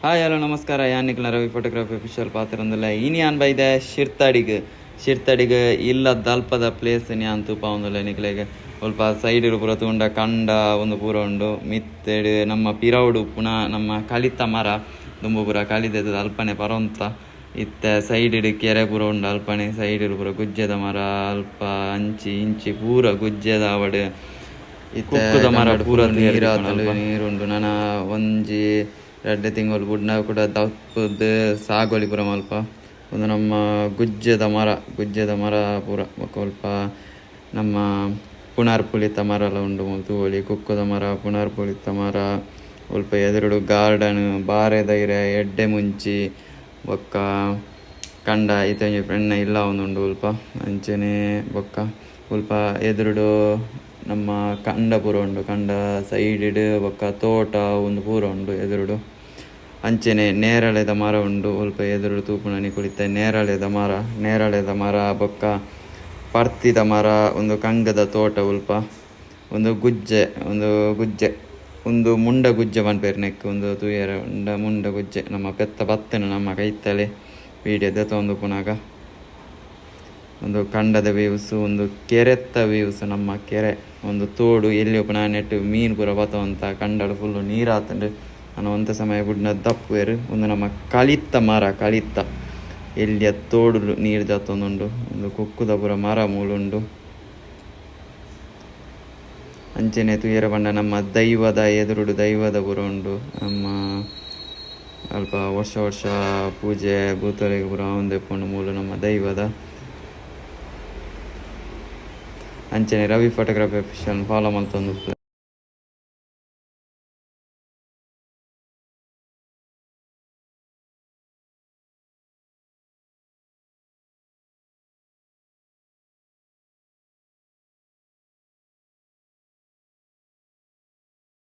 Hi hello ನಮಸ್ಕಾರ. ಯಾನಿಕ್ಲ Ravi photography official ಪಾತ್ರಂದಿಲ್ಲ ಇನಿ ಅನ್ ಬೈದೆ ಶಿರ್ತಡಿಗೆ ಇಲ್ಲದ ಅಲ್ಪದ ಪ್ಲೇಸ್ ನ್ಯಾನ್ ತೂಪ ಒಂದಿಲ್ಲ ನಿಕ್ಲೆಗೆ ಸ್ವಲ್ಪ ಸೈಡ್ ಪೂರ ತೂಂಡ ಕಂಡ ಒಂದು ಪೂರ ಉಂಡು ಮಿತ್ತೆಡ್ ನಮ್ಮ ಪಿರೌಡು ಪುನಃ ನಮ್ಮ ಕಲಿತ ಮರ ದುಂಬು ಪೂರ ಕಲಿದದ ಅಲ್ಪನೆ ಪರೊಂತ ಇತ್ತೆ ಸೈಡ್ ಕೆರೆ ಪೂರ ಉಂಡು ಅಲ್ಪನೆ ಸೈಡ್ ಪೂರ ಗುಜ್ಜೆದ ಮರ ಅಲ್ಪ ಅಂಚಿ ಇಂಚಿ ಪೂರ ಗುಜ್ಜೆದ ಅವಡ್ ಇತ್ತೆ ಮರ ಪೂರ ನೀರುಂಡು ನನ ಒಂಜಿ 2 ತಿಂಗಳು ಬುಡ್ನ ಕೂಡ ದಪ್ಪದ ಸಾಗೋಲಿ ಪೂರ ಮಲ್ಪ ಒಂದು ನಮ್ಮ ಗುಜ್ಜೆದ ಮರ ಪೂರ ಸ್ವಲ್ಪ ನಮ್ಮ ಪುನರ್ ಪುಳಿತ ಮರ ಎಲ್ಲ ಉಂಡು ತೂವಳಿ ಕುಕ್ಕುದ ಮರ ಪುನರ್ ಪುಳಿತ ಮರ ಸ್ವಲ್ಪ ಎದುರುಡು ಗಾರ್ಡನ್ ಬಾರೆ ಧೈರ್ಯ ಎಡ್ಡೆ ಮುಂಚಿ ಬೊಕ್ಕ ಕಂಡ ಈತ ಫ್ರೆಂಡ್ನ ಇಲ್ಲ ಒಂದುಂಡು ಸ್ವಲ್ಪ ಅಂಚನೆ ಬೊಕ್ಕ ಸ್ವಲ್ಪ ಎದುರುಡು ನಮ್ಮ ಕಂಡ ಪೂರ ಉಂಡು ಕಂಡ ಸೈಡ್ ಬೊಕ್ಕ ತೋಟ ಒಂದು ಪೂರ ಉಂಡು ಎದುರುಡು ಅಂಚನೆ ನೇರಳೆದ ಮರ ಉಂಡು ಸ್ವಲ್ಪ ಎದುರುಡು ತೂಪುಣನಿ ಕುಳಿತ ನೇರಳೆದ ಮರ ಬೊಕ್ಕ ಪರ್ತಿದ ಮರ ಒಂದು ಕಂಗದ ತೋಟ ಸ್ವಲ್ಪ ಒಂದು ಗುಜ್ಜೆ ಒಂದು ಮುಂಡ ಗುಜ್ಜೆ ಪನ್ಪೇರು ನೆಕ್ ಒಂದು ತೂಯರ ಮುಂಡ ಗುಜ್ಜೆ ನಮ್ಮ ಪೆತ್ತ ಬತ್ತನ ನಮ್ಮ ಕೈತಲೆ ವೀಡಿಯೋದ ತೊಂದು ಪುನಗ ಒಂದು ಕಂಡದ ವ್ಯೂಸ್ ಒಂದು ಕೆರೆತ್ತ ವ್ಯೂಸ್ ನಮ್ಮ ಕೆರೆ ಒಂದು ತೋಡು ಎಲ್ಲಿ ಪುನಃ ನೆಟ್ಟು ಮೀನು ಪೂರ ಬತ್ತವಂತ ಕಂಡಳು ಫುಲ್ಲು ನೀರಾತಂಡು ನಾನು ಒಂಥ ಸಮಯ ಬುಡ್ನ ದಪ್ಪುವೆರು ಒಂದು ನಮ್ಮ ಕಲಿತ ಎಲ್ಲಿಯ ತೋಡು ನೀರು ಜಾತೊಂದುಂಡು ಒಂದು ಕುಕ್ಕುದ ಪೂರ ಮರ ಮೂಲುಂಡು ಅಂಚನೆ ತುಯರ ಬಂಡ ನಮ್ಮ ಎದುರುಡು ದೈವದ ಪೂರ ಉಂಡು ನಮ್ಮ ಅಲ್ಪ ವರ್ಷ ಪೂಜೆ ಭೂತಲೆಗೆ ಪೂರ ಒಂದೆಪ್ಪುಂಡು ಮೂಲು ನಮ್ಮ ದೈವದ ಅಂಚನೆ ರವಿ ಫೋಟೋಗ್ರಫಿ ಅಫಿಷಿಯಲ್ ಫಾಲೋ ಮಲ್ತೊಂದು